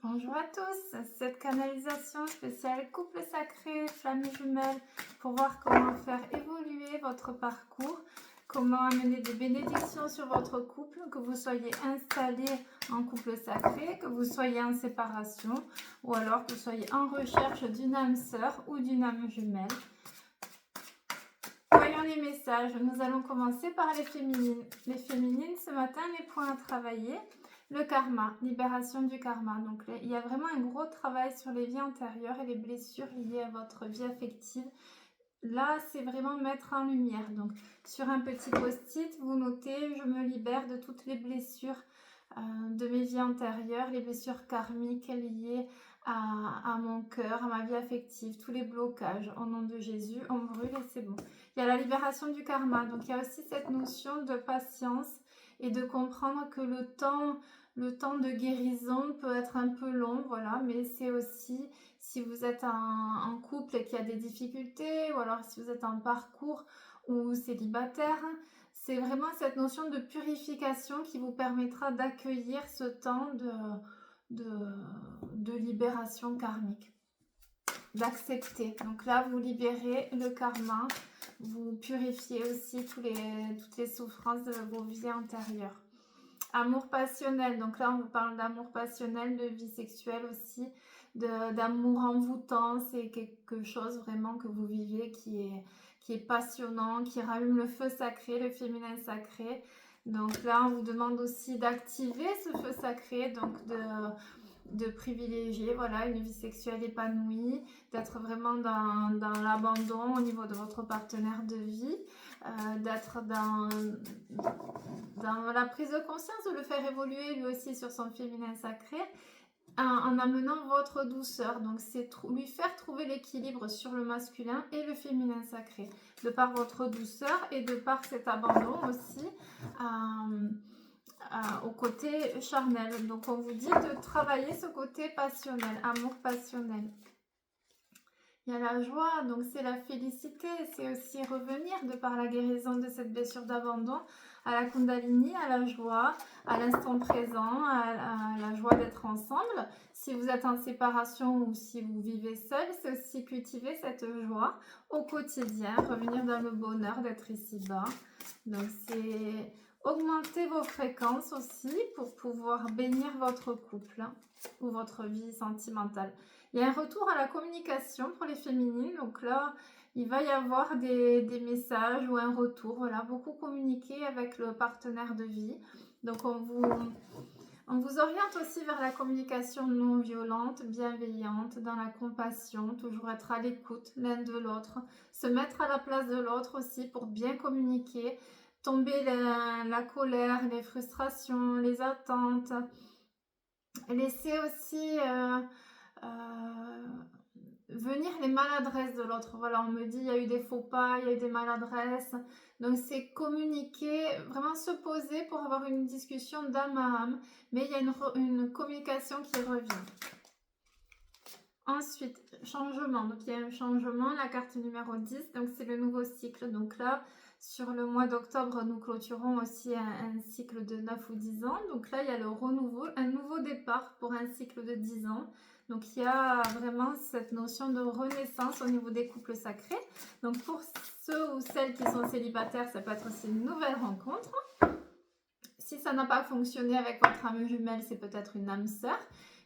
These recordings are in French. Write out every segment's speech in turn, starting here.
Bonjour à tous, cette canalisation spéciale couple sacré, flamme jumelle, pour voir comment faire évoluer votre parcours, comment amener des bénédictions sur votre couple, que vous soyez installé en couple sacré, que vous soyez en séparation, ou alors que vous soyez en recherche d'une âme sœur ou d'une âme jumelle. Voyons les messages. Nous allons commencer par les féminines. Les féminines, ce matin, les points à travailler. Le karma, libération du karma. Donc, il y a vraiment un gros travail sur les vies antérieures et les blessures liées à votre vie affective. Là, c'est vraiment mettre en lumière. Donc, sur un petit post-it, vous notez « Je me libère de toutes les blessures de mes vies antérieures, les blessures karmiques liées à mon cœur, à ma vie affective, tous les blocages. Au nom de Jésus, on brûle et c'est bon. » Il y a la libération du karma. Donc, il y a aussi cette notion de patience et de comprendre que le temps de guérison peut être un peu long, voilà, mais c'est aussi si vous êtes en couple et qu'il y a des difficultés, ou alors si vous êtes en parcours ou célibataire, c'est vraiment cette notion de purification qui vous permettra d'accueillir ce temps de libération karmique, d'accepter. Donc là, vous libérez le karma, vous purifiez aussi toutes les souffrances de vos vies antérieures. Amour passionnel, donc là on vous parle d'amour passionnel, de vie sexuelle aussi, d'amour envoûtant, c'est quelque chose vraiment que vous vivez qui est passionnant, qui rallume le feu sacré, le féminin sacré. Donc là on vous demande aussi d'activer ce feu sacré, donc de privilégier voilà, une vie sexuelle épanouie, d'être vraiment dans l'abandon au niveau de votre partenaire de vie, d'être dans la prise de conscience, de le faire évoluer lui aussi sur son féminin sacré, en amenant votre douceur. Donc c'est lui faire trouver l'équilibre sur le masculin et le féminin sacré, de par votre douceur et de par cet abandon aussi au côté charnel. Donc on vous dit de travailler ce côté passionnel, amour passionnel. Il y a la joie, donc c'est la félicité, c'est aussi revenir de par la guérison de cette blessure d'abandon à la Kundalini, à la joie, à l'instant présent, à la joie d'être ensemble. Si vous êtes en séparation ou si vous vivez seul, c'est aussi cultiver cette joie au quotidien, revenir dans le bonheur d'être ici-bas. Donc c'est augmenter vos fréquences aussi pour pouvoir bénir votre couple ou votre vie sentimentale. Il y a un retour à la communication pour les féminines, donc là, il va y avoir des messages ou un retour, voilà, beaucoup communiquer avec le partenaire de vie. Donc on vous oriente aussi vers la communication non violente, bienveillante, dans la compassion, toujours être à l'écoute l'un de l'autre, se mettre à la place de l'autre aussi pour bien communiquer, tomber la colère, les frustrations, les attentes, laisser aussi venir les maladresses de l'autre. Voilà, on me dit il y a eu des faux pas, il y a eu des maladresses. Donc c'est communiquer, vraiment se poser pour avoir une discussion d'âme à âme, mais il y a une communication qui revient. Ensuite, changement. Donc il y a un changement, la carte numéro 10, donc c'est le nouveau cycle. Donc là, sur le mois d'octobre, nous clôturons aussi un cycle de 9 ou 10 ans. Donc là, il y a le renouveau, un nouveau départ pour un cycle de 10 ans. Donc il y a vraiment cette notion de renaissance au niveau des couples sacrés. Donc pour ceux ou celles qui sont célibataires, ça peut être aussi une nouvelle rencontre. Si ça n'a pas fonctionné avec votre âme jumelle, c'est peut-être une âme sœur,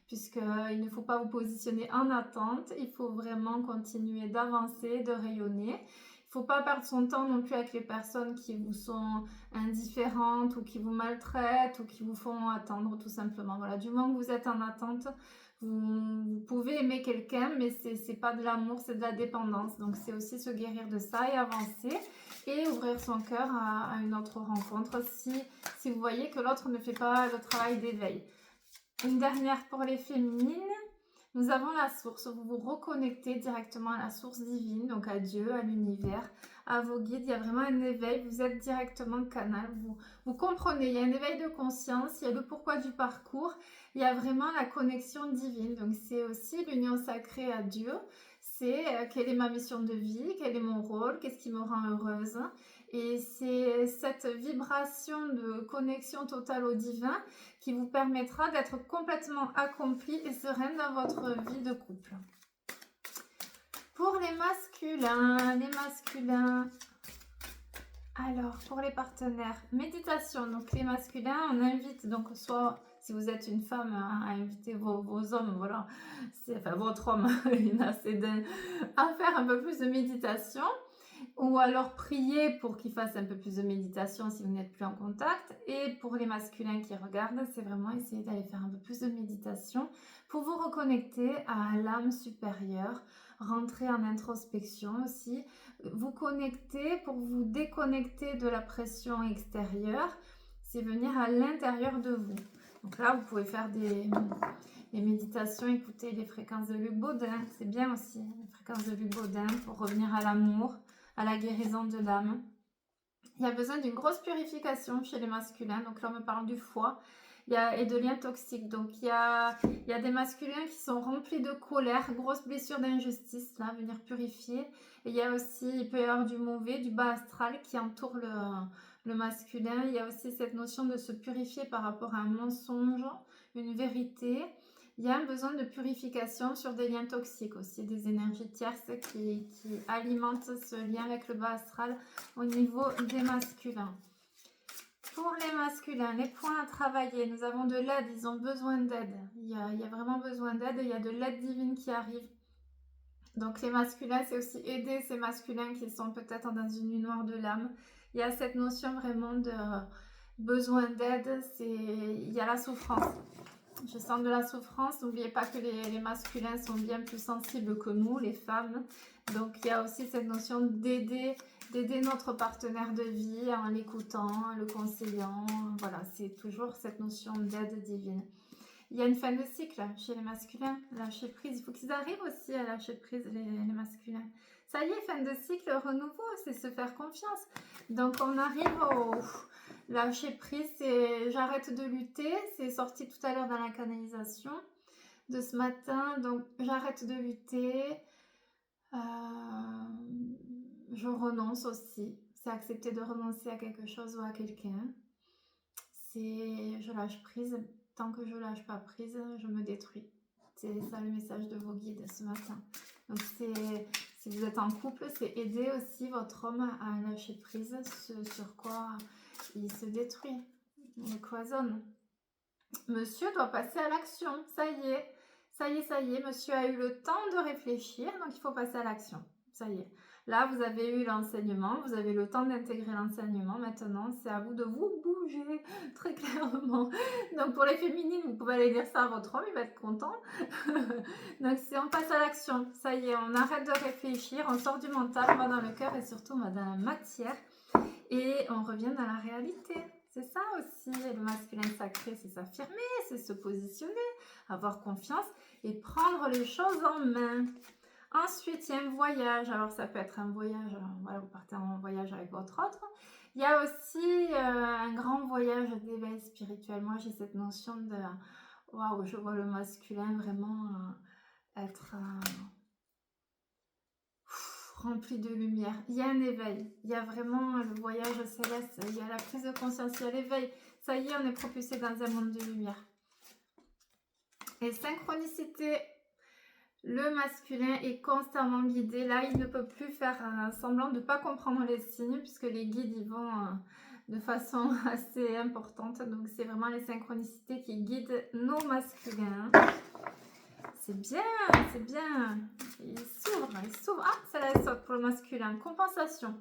puisqu'il ne faut pas vous positionner en attente. Il faut vraiment continuer d'avancer, de rayonner. Il ne faut pas perdre son temps non plus avec les personnes qui vous sont indifférentes ou qui vous maltraitent ou qui vous font attendre tout simplement. Voilà, du moment que vous êtes en attente, vous pouvez aimer quelqu'un, mais c'est pas de l'amour, c'est de la dépendance. Donc c'est aussi se guérir de ça et avancer et ouvrir son cœur à une autre rencontre si vous voyez que l'autre ne fait pas le travail d'éveil. Une dernière pour les féminines. Nous avons la source, vous vous reconnectez directement à la source divine, donc à Dieu, à l'univers, à vos guides. Il y a vraiment un éveil, vous êtes directement canal, vous comprenez, il y a un éveil de conscience, il y a le pourquoi du parcours, il y a vraiment la connexion divine. Donc c'est aussi l'union sacrée à Dieu, c'est quelle est ma mission de vie, quel est mon rôle, qu'est-ce qui me rend heureuse. Et c'est cette vibration de connexion totale au divin qui vous permettra d'être complètement accompli et sereine dans votre vie de couple. Pour les masculins, alors pour les partenaires, méditation. Donc les masculins, on invite, donc soit si vous êtes une femme, à inviter vos hommes, voilà, enfin votre homme, il y en a assez d'un, à faire un peu plus de méditation. Ou alors prier pour qu'ils fassent un peu plus de méditation si vous n'êtes plus en contact. Et pour les masculins qui regardent, c'est vraiment essayer d'aller faire un peu plus de méditation pour vous reconnecter à l'âme supérieure, rentrer en introspection aussi, vous connecter pour vous déconnecter de la pression extérieure, c'est venir à l'intérieur de vous. Donc là, vous pouvez faire des méditations, écouter les fréquences de Luc Baudin, c'est bien aussi, les fréquences de Luc Baudin pour revenir à l'amour, à la guérison de l'âme. Il y a besoin d'une grosse purification chez les masculins, donc là on me parle du foie et de liens toxiques. Donc il y a des masculins qui sont remplis de colère, grosses blessures d'injustice, là, venir purifier. Et il y a aussi, il peut y avoir du mauvais, du bas astral qui entoure le masculin. Il y a aussi cette notion de se purifier par rapport à un mensonge, une vérité. Il y a un besoin de purification sur des liens toxiques aussi, des énergies tierces qui alimentent ce lien avec le bas astral au niveau des masculins. Pour les masculins, les points à travailler, nous avons de l'aide, ils ont besoin d'aide. Il y a vraiment besoin d'aide, il y a de l'aide divine qui arrive. Donc les masculins, c'est aussi aider ces masculins qui sont peut-être dans une nuit noire de l'âme. Il y a cette notion vraiment de besoin d'aide, il y a la souffrance. Je sens de la souffrance. N'oubliez pas que les masculins sont bien plus sensibles que nous, les femmes. Donc, il y a aussi cette notion d'aider notre partenaire de vie en l'écoutant, en le conseillant. Voilà, c'est toujours cette notion d'aide divine. Il y a une fin de cycle chez les masculins, lâcher prise. Il faut qu'ils arrivent aussi à lâcher prise, les masculins. Ça y est, fin de cycle, renouveau, c'est se faire confiance. Donc, on arrive au... Lâcher prise, c'est j'arrête de lutter. C'est sorti tout à l'heure dans la canalisation de ce matin. Donc, j'arrête de lutter. Je renonce aussi. C'est accepter de renoncer à quelque chose ou à quelqu'un. C'est je lâche prise. Tant que je lâche pas prise, je me détruis. C'est ça le message de vos guides ce matin. Donc, si vous êtes en couple, c'est aider aussi votre homme à lâcher prise, ce sur quoi il se détruit, il cloisonne. Monsieur doit passer à l'action, ça y est, monsieur a eu le temps de réfléchir, donc il faut passer à l'action, ça y est. Là, vous avez eu l'enseignement, vous avez le temps d'intégrer l'enseignement, maintenant c'est à vous de vous bouger, très clairement. Donc pour les féminines, vous pouvez aller dire ça à votre homme, il va être content. Donc si on passe à l'action, ça y est, on arrête de réfléchir, on sort du mental, on va dans le cœur et surtout on va dans la matière. Et on revient dans la réalité. C'est ça aussi, le masculin sacré, c'est s'affirmer, c'est se positionner, avoir confiance et prendre les choses en main. Ensuite, il y a un voyage. Alors, ça peut être un voyage, voilà, vous partez en voyage avec votre autre. Il y a aussi un grand voyage d'éveil spirituel. Moi, j'ai cette notion de, waouh, je vois le masculin vraiment être... rempli de lumière. Il y a un éveil, il y a vraiment le voyage céleste, il y a la prise de conscience, il y a l'éveil. Ça y est, on est propulsé dans un monde de lumière. Et synchronicité, le masculin est constamment guidé. Là, il ne peut plus faire semblant de ne pas comprendre les signes puisque les guides y vont de façon assez importante. Donc, c'est vraiment les synchronicités qui guident nos masculins. C'est bien, c'est bien. Il s'ouvre. Ah, ça la saute pour le masculin. Compensation.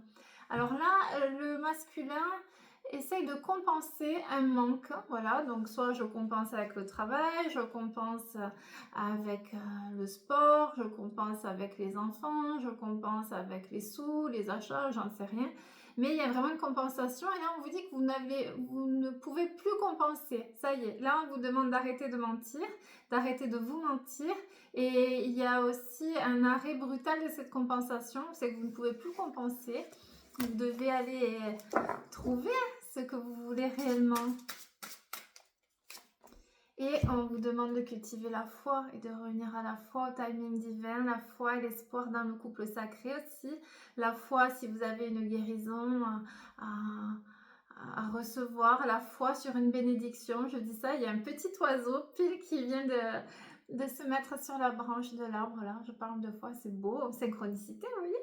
Alors là, le masculin essaye de compenser un manque. Voilà, donc soit je compense avec le travail, je compense avec le sport, je compense avec les enfants, je compense avec les sous, les achats, j'en sais rien. Mais il y a vraiment une compensation et là on vous dit que vous ne pouvez plus compenser. Ça y est, là on vous demande d'arrêter de mentir, d'arrêter de vous mentir et il y a aussi un arrêt brutal de cette compensation, c'est que vous ne pouvez plus compenser. Vous devez aller trouver ce que vous voulez réellement. Et on vous demande de cultiver la foi et de revenir à la foi, au timing divin, la foi et l'espoir dans le couple sacré aussi. La foi si vous avez une guérison à recevoir, la foi sur une bénédiction. Je dis ça, il y a un petit oiseau pile qui vient de se mettre sur la branche de l'arbre. Là, je parle de foi, c'est beau, synchronicité, oui.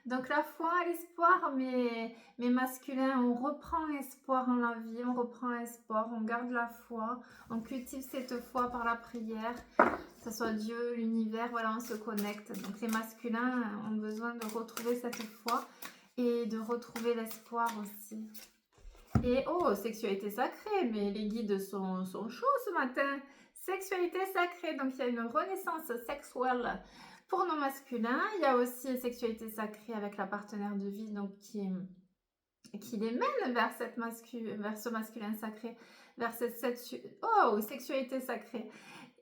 Donc la foi, l'espoir, mais masculin, on reprend espoir en la vie, on reprend espoir, on garde la foi, on cultive cette foi par la prière, que ce soit Dieu, l'univers, voilà, on se connecte. Donc les masculins ont besoin de retrouver cette foi et de retrouver l'espoir aussi. Et oh, sexualité sacrée, mais les guides sont chauds ce matin. Sexualité sacrée, donc il y a une renaissance sexuelle pour nos masculins. Il y a aussi sexualité sacrée avec la partenaire de vie, donc qui les mène vers, vers ce masculin sacré, vers cette sexualité sacrée.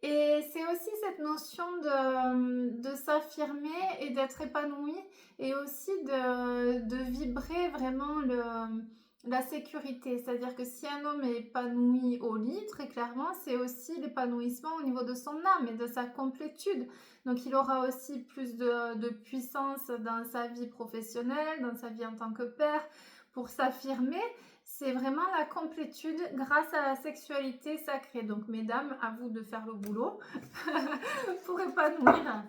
Et c'est aussi cette notion de s'affirmer et d'être épanoui et aussi de vibrer vraiment la sécurité. C'est-à-dire que si un homme est épanoui au lit, très clairement, c'est aussi l'épanouissement au niveau de son âme et de sa complétude. Donc il aura aussi plus de puissance dans sa vie professionnelle, dans sa vie en tant que père, pour s'affirmer. C'est vraiment la complétude grâce à la sexualité sacrée. Donc, mesdames, à vous de faire le boulot pour épanouir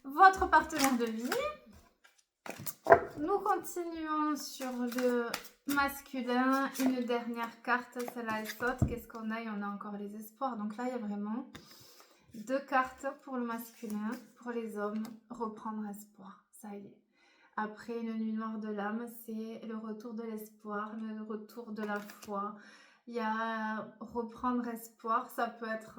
votre partenaire de vie. Nous continuons sur le masculin. Une dernière carte, celle-là elle saute. Qu'est-ce qu'on a? On a encore les espoirs. Donc là, il y a vraiment 2 cartes pour le masculin. Pour les hommes, reprendre espoir. Ça y est. Après une nuit noire de l'âme, c'est le retour de l'espoir, le retour de la foi. Il y a reprendre espoir, ça peut être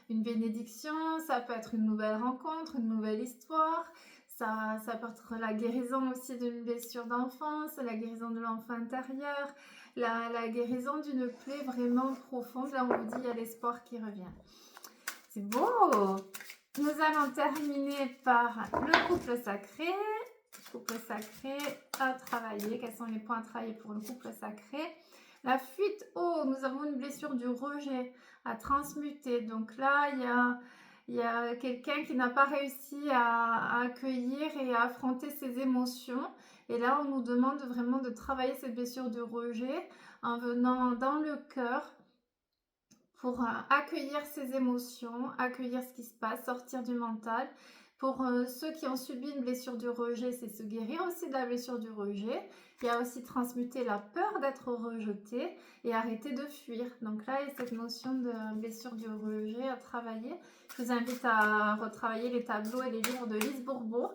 une bénédiction, ça peut être une nouvelle rencontre, une nouvelle histoire. Ça peut être la guérison aussi d'une blessure d'enfance, la guérison de l'enfant intérieur, la guérison d'une plaie vraiment profonde. Là, on vous dit, il y a l'espoir qui revient. C'est beau! Nous allons terminer par le couple sacré. Couple sacré à travailler. Quels sont les points à travailler pour le couple sacré? La fuite. Oh, nous avons une blessure du rejet à transmuter. Donc là, il y a quelqu'un qui n'a pas réussi à accueillir et à affronter ses émotions. Et là, on nous demande vraiment de travailler cette blessure de rejet en venant dans le cœur pour accueillir ses émotions, accueillir ce qui se passe, sortir du mental. Pour ceux qui ont subi une blessure du rejet, c'est se guérir aussi de la blessure du rejet. Il y a aussi transmuter la peur d'être rejeté et arrêter de fuir. Donc là, il y a cette notion de blessure du rejet à travailler. Je vous invite à retravailler les tableaux et les livres de Lise Bourbeau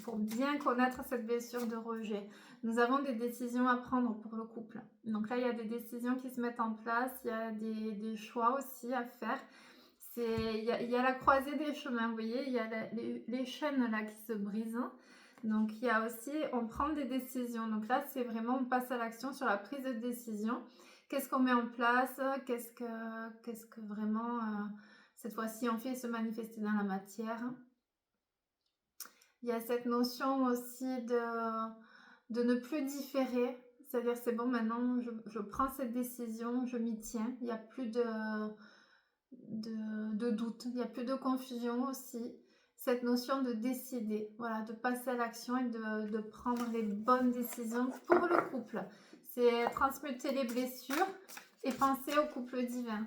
pour bien connaître cette blessure de rejet. Nous avons des décisions à prendre pour le couple. Donc là, il y a des décisions qui se mettent en place, il y a des choix aussi à faire. Il y a la croisée des chemins, vous voyez, il y a les chaînes là qui se brisent. Donc il y a aussi, on prend des décisions. Donc là, c'est vraiment, on passe à l'action sur la prise de décision. Qu'est-ce qu'on met en place? Qu'est-ce que vraiment, cette fois-ci, on fait se manifester dans la matière? Il y a cette notion aussi de ne plus différer. C'est-à-dire, c'est bon, maintenant, je prends cette décision, je m'y tiens. Il n'y a plus de doute, il n'y a plus de confusion aussi. Cette notion de décider, voilà, de passer à l'action et de prendre les bonnes décisions pour le couple. C'est transmuter les blessures et penser au couple divin.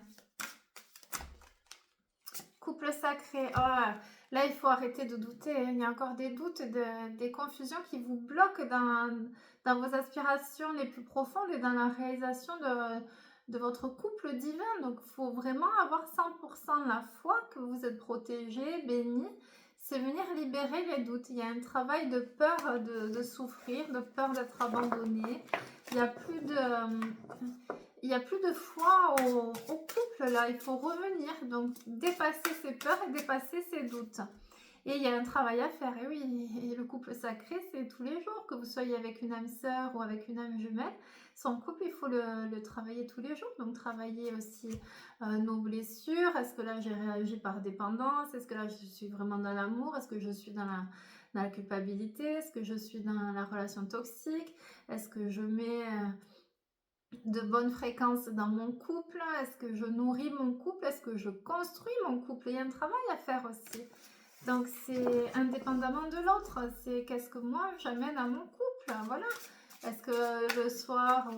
Couple sacré, oh, là il faut arrêter de douter, il y a encore des doutes, des confusions qui vous bloquent dans vos aspirations les plus profondes et dans la réalisation de votre couple divin. Donc il faut vraiment avoir 100% la foi que vous êtes protégé, béni. C'est venir libérer les doutes. Il y a un travail de peur de souffrir, de peur d'être abandonné. Il n'y a plus de foi au couple là, il faut revenir, donc dépasser ses peurs et dépasser ses doutes. Et il y a un travail à faire, et oui, et le couple sacré, c'est tous les jours, que vous soyez avec une âme sœur ou avec une âme jumelle, son couple, il faut le travailler tous les jours, donc travailler aussi nos blessures. Est-ce que là j'ai réagi par dépendance? Est-ce que là je suis vraiment dans l'amour? Est-ce que je suis dans la culpabilité? Est-ce que je suis dans la relation toxique? Est-ce que je mets de bonnes fréquences dans mon couple? Est-ce que je nourris mon couple? Est-ce que je construis mon couple? Il y a un travail à faire aussi. Donc c'est indépendamment de l'autre, c'est qu'est-ce que moi j'amène à mon couple, voilà. Est-ce que le soir,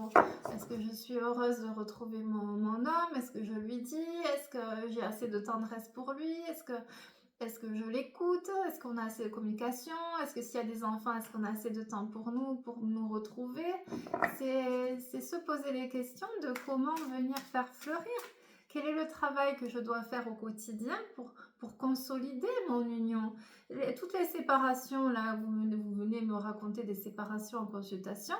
est-ce que je suis heureuse de retrouver mon homme? Est-ce que je lui dis? Est-ce que j'ai assez de tendresse pour lui? Est-ce que je l'écoute? Est-ce qu'on a assez de communication? Est-ce que s'il y a des enfants, est-ce qu'on a assez de temps pour nous retrouver? C'est se poser les questions de comment venir faire fleurir. Quel est le travail que je dois faire au quotidien pour consolider mon union? Toutes les séparations, là, vous venez me raconter des séparations en consultation,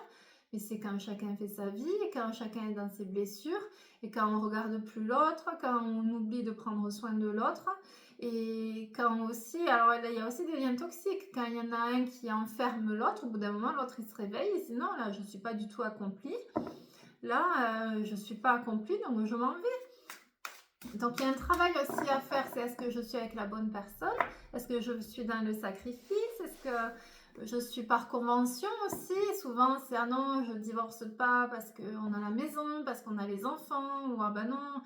mais c'est quand chacun fait sa vie, quand chacun est dans ses blessures, et quand on regarde plus l'autre, quand on oublie de prendre soin de l'autre, et quand aussi, alors il y a aussi des liens toxiques, quand il y en a un qui enferme l'autre, au bout d'un moment, l'autre il se réveille et dit non, là je ne suis pas du tout accompli, là je ne suis pas accompli, donc je m'en vais. Donc il y a un travail aussi à faire, c'est est-ce que je suis avec la bonne personne? Est-ce que je suis dans le sacrifice? Est-ce que je suis par convention aussi? Souvent c'est ah non, je divorce pas parce qu'on a la maison, parce qu'on a les enfants, ou ah ben non,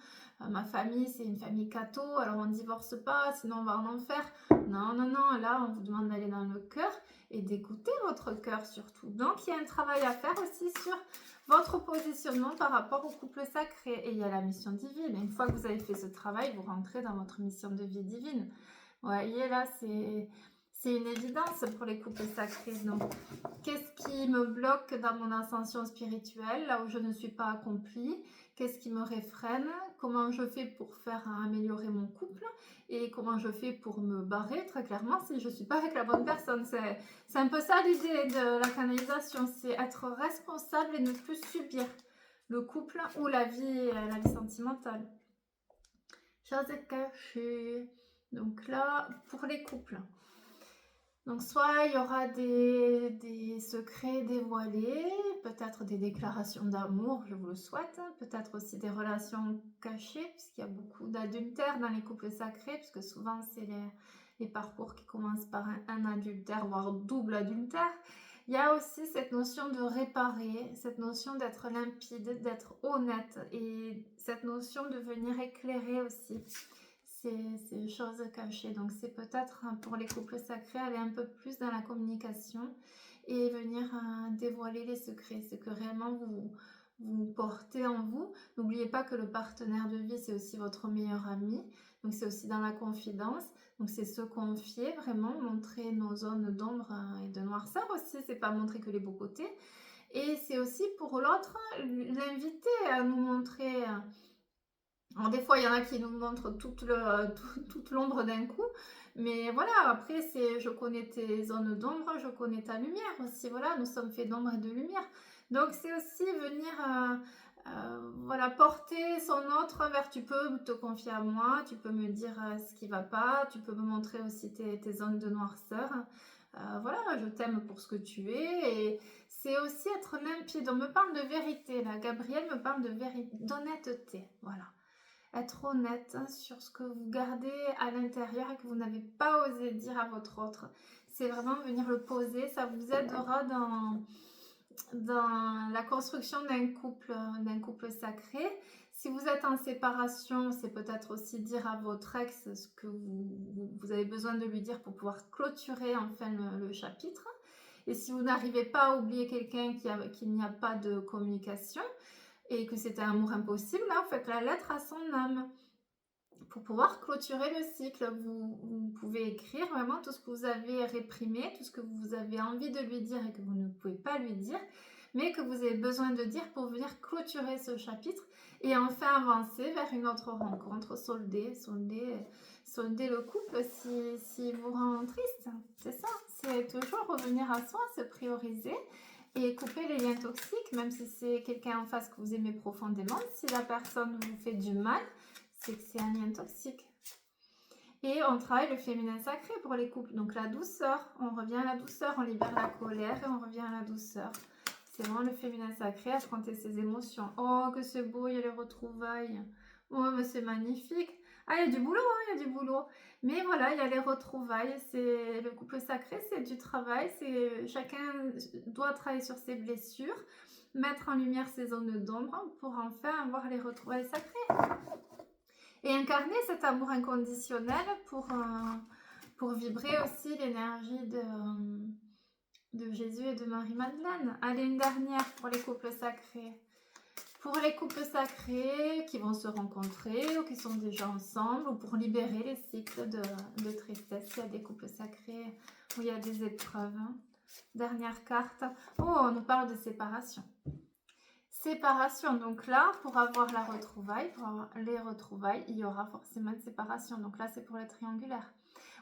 ma famille c'est une famille catho, alors on divorce pas, sinon on va en enfer. Non, non, non, là on vous demande d'aller dans le cœur et d'écouter votre cœur surtout. Donc il y a un travail à faire aussi sur votre positionnement par rapport au couple sacré. Et il y a la mission divine. Et une fois que vous avez fait ce travail, vous rentrez dans votre mission de vie divine. Vous voyez, là, c'est une évidence pour les couples sacrés. Donc, qu'est-ce qui me bloque dans mon ascension spirituelle, là où je ne suis pas accomplie? Qu'est-ce qui me réfrène? Comment je fais pour faire améliorer mon couple? Et comment je fais pour me barrer, très clairement, si je ne suis pas avec la bonne personne? C'est un peu ça l'idée de la canalisation, c'est être responsable et ne plus subir le couple ou la vie sentimentale. Choses cachées. Donc là, pour les couples. Donc soit il y aura des secrets dévoilés, peut-être des déclarations d'amour, je vous le souhaite, peut-être aussi des relations cachées, puisqu'il y a beaucoup d'adultères dans les couples sacrés, puisque souvent c'est les parcours qui commencent par un adultère, voire double adultère. Il y a aussi cette notion de réparer, cette notion d'être limpide, d'être honnête, et cette notion de venir éclairer aussi ces choses cachées. Donc c'est peut-être pour les couples sacrés aller un peu plus dans la communication et venir dévoiler les secrets, ce que réellement vous portez en vous. N'oubliez pas que le partenaire de vie, c'est aussi votre meilleur ami. Donc c'est aussi dans la confidence. Donc c'est se confier, vraiment montrer nos zones d'ombre et de noirceur aussi. C'est pas montrer que les beaux côtés. Et c'est aussi pour l'autre, l'inviter à nous montrer... Alors des fois, il y en a qui nous montrent toute l'ombre d'un coup. Mais voilà, après, c'est je connais tes zones d'ombre, je connais ta lumière aussi. Voilà, nous sommes faits d'ombre et de lumière. Donc c'est aussi venir voilà, porter son autre vers tu peux te confier à moi, tu peux me dire ce qui va pas, tu peux me montrer aussi tes zones de noirceur. Voilà, je t'aime pour ce que tu es. Et c'est aussi être limpide. On me parle de vérité là. Gabriel me parle d'honnêteté. Voilà. Être honnête sur ce que vous gardez à l'intérieur et que vous n'avez pas osé dire à votre autre. C'est vraiment venir le poser, ça vous aidera dans la construction d'un couple sacré. Si vous êtes en séparation, c'est peut-être aussi dire à votre ex ce que vous avez besoin de lui dire pour pouvoir clôturer enfin le chapitre. Et si vous n'arrivez pas à oublier quelqu'un qui n'y a pas de communication, et que c'était un amour impossible, là, vous faites la lettre à son âme. Pour pouvoir clôturer le cycle, vous pouvez écrire vraiment tout ce que vous avez réprimé, tout ce que vous avez envie de lui dire et que vous ne pouvez pas lui dire, mais que vous avez besoin de dire pour venir clôturer ce chapitre et enfin avancer vers une autre rencontre, solder le couple si vous rend triste. C'est ça, c'est toujours revenir à soi, se prioriser et couper les liens toxiques, même si c'est quelqu'un en face que vous aimez profondément. Si la personne vous fait du mal, c'est que c'est un lien toxique. Et on travaille le féminin sacré pour les couples. Donc la douceur, on revient à la douceur, on libère la colère et on revient à la douceur. C'est vraiment le féminin sacré, affronter ses émotions. Oh, que c'est beau, il y a les retrouvailles. Oh, mais c'est magnifique. Ah, il y a du boulot, hein, il y a du boulot. Mais voilà, il y a les retrouvailles. C'est le couple sacré, c'est du travail. Chacun doit travailler sur ses blessures. mettre en lumière ces zones d'ombre pour enfin avoir les retrouvailles sacrées. Et incarner cet amour inconditionnel pour vibrer aussi l'énergie de Jésus et de Marie-Madeleine. Allez, une dernière pour les couples sacrés. Pour les couples sacrés qui vont se rencontrer ou qui sont déjà ensemble, ou pour libérer les cycles de tristesse, il y a des couples sacrés où il y a des épreuves. Dernière carte. Oh, on nous parle de séparation. Séparation, donc là, pour avoir la retrouvaille, pour avoir les retrouvailles, il y aura forcément une séparation. Donc là, c'est pour les triangulaires.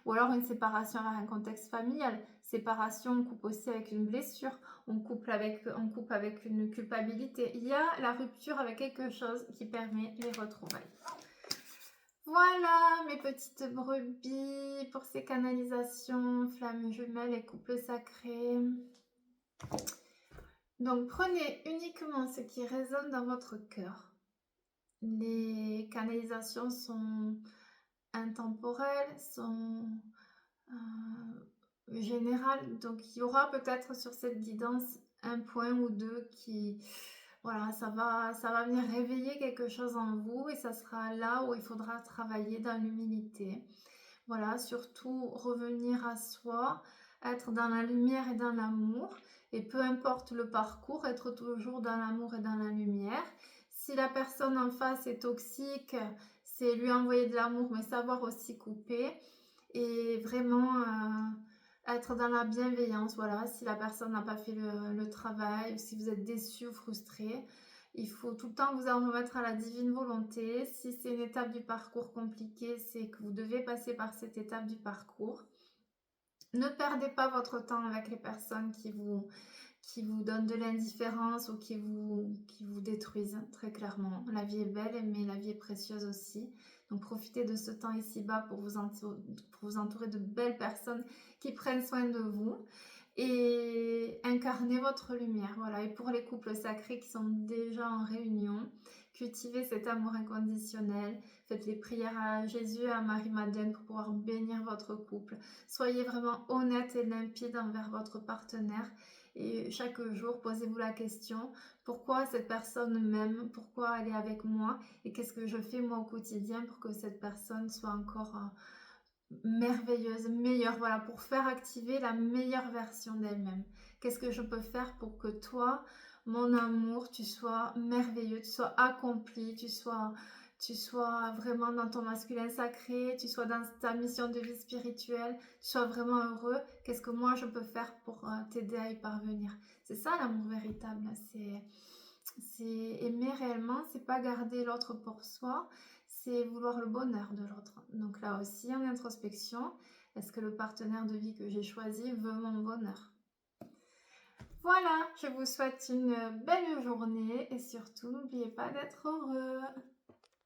Ou alors une séparation avec un contexte familial. Séparation, on coupe aussi avec une blessure. On coupe avec une culpabilité. Il y a la rupture avec quelque chose qui permet les retrouvailles. Voilà mes petites brebis pour ces canalisations, flammes jumelles et couples sacrés. Donc prenez uniquement ce qui résonne dans votre cœur. Les canalisations sont intemporelles, sont générales. Donc il y aura peut-être sur cette guidance un point ou deux qui... Voilà, ça va venir réveiller quelque chose en vous et ça sera là où il faudra travailler dans l'humilité. Voilà, surtout revenir à soi, être dans la lumière et dans l'amour. Et peu importe le parcours, être toujours dans l'amour et dans la lumière. Si la personne en face est toxique, c'est lui envoyer de l'amour, mais savoir aussi couper. Et vraiment être dans la bienveillance. Voilà, si la personne n'a pas fait le travail, ou si vous êtes déçu ou frustré, il faut tout le temps vous en remettre à la divine volonté. Si c'est une étape du parcours compliquée, c'est que vous devez passer par cette étape du parcours. Ne perdez pas votre temps avec les personnes qui vous donnent de l'indifférence ou qui vous détruisent, très clairement. La vie est belle, mais la vie est précieuse aussi. Donc profitez de ce temps ici-bas pour vous entourer de belles personnes qui prennent soin de vous. Et incarnez votre lumière, voilà. Et pour les couples sacrés qui sont déjà en réunion, cultivez cet amour inconditionnel, faites les prières à Jésus et à Marie-Madeleine pour pouvoir bénir votre couple. Soyez vraiment honnête et limpide envers votre partenaire et chaque jour, posez-vous la question, pourquoi cette personne m'aime, pourquoi elle est avec moi et qu'est-ce que je fais moi au quotidien pour que cette personne soit encore... merveilleuse, meilleure, voilà, pour faire activer la meilleure version d'elle-même. Qu'est-ce que je peux faire pour que toi, mon amour, tu sois merveilleux, tu sois accompli, tu sois vraiment dans ton masculin sacré, tu sois dans ta mission de vie spirituelle, tu sois vraiment heureux. Qu'est-ce que moi je peux faire pour t'aider à y parvenir? C'est ça l'amour véritable, c'est aimer réellement, c'est pas garder l'autre pour soi, c'est vouloir le bonheur de l'autre. Donc là aussi, en introspection, est-ce que le partenaire de vie que j'ai choisi veut mon bonheur? Voilà, je vous souhaite une belle journée et surtout, n'oubliez pas d'être heureux.